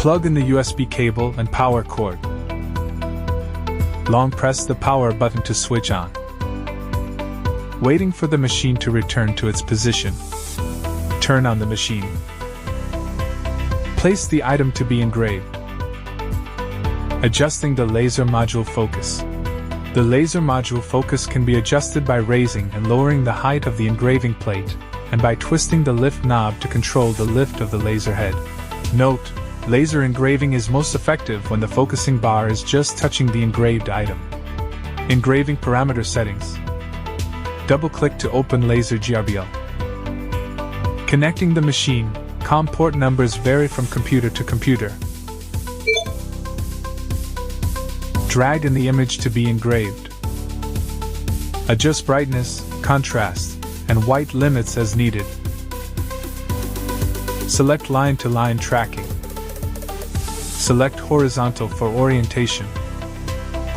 Plug in the USB cable and power cord. Long press the power button to switch on. Waiting for the machine to return to its position. Turn on the machine. Place the item to be engraved. Adjusting the laser module focus. The laser module focus can be adjusted by raising and lowering the height of the engraving plate, and by twisting the lift knob to control the lift of the laser head. Note: laser engraving is most effective when the focusing bar is just touching the engraved item. Engraving parameter settings. Double-click to open LaserGRBL. Connecting the machine. COM port numbers vary from computer to computer. Drag in the image to be engraved. Adjust brightness, contrast, and white limits as needed. Select line-to-line tracking. Select horizontal for orientation.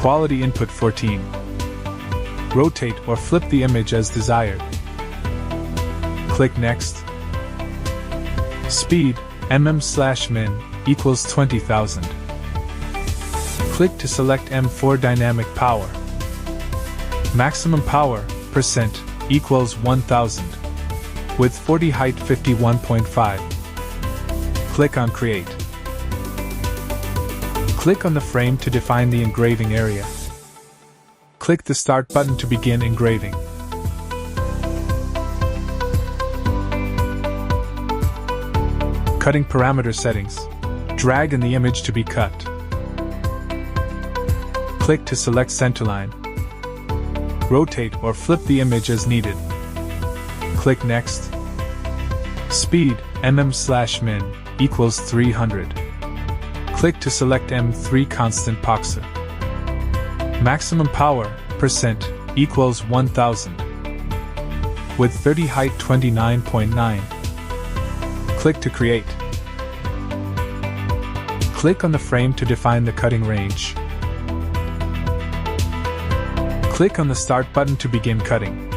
Quality input 14. Rotate or flip the image as desired. Click Next. Speed, mm/min, equals 20,000. Click to select M4 dynamic power. Maximum power, percent, equals 1000. Width 40, height 51.5. Click on Create. Click on the frame to define the engraving area. Click the Start button to begin engraving. Cutting parameter settings. Drag in the image to be cut. Click to select centerline. Rotate or flip the image as needed. Click Next. Speed, mm/min, equals 300. Click to select M3 constant Poxa. Maximum power, percent, equals 1000. Width 30, height 29.9. Click to create. Click on the frame to define the cutting range. Click on the Start button to begin cutting.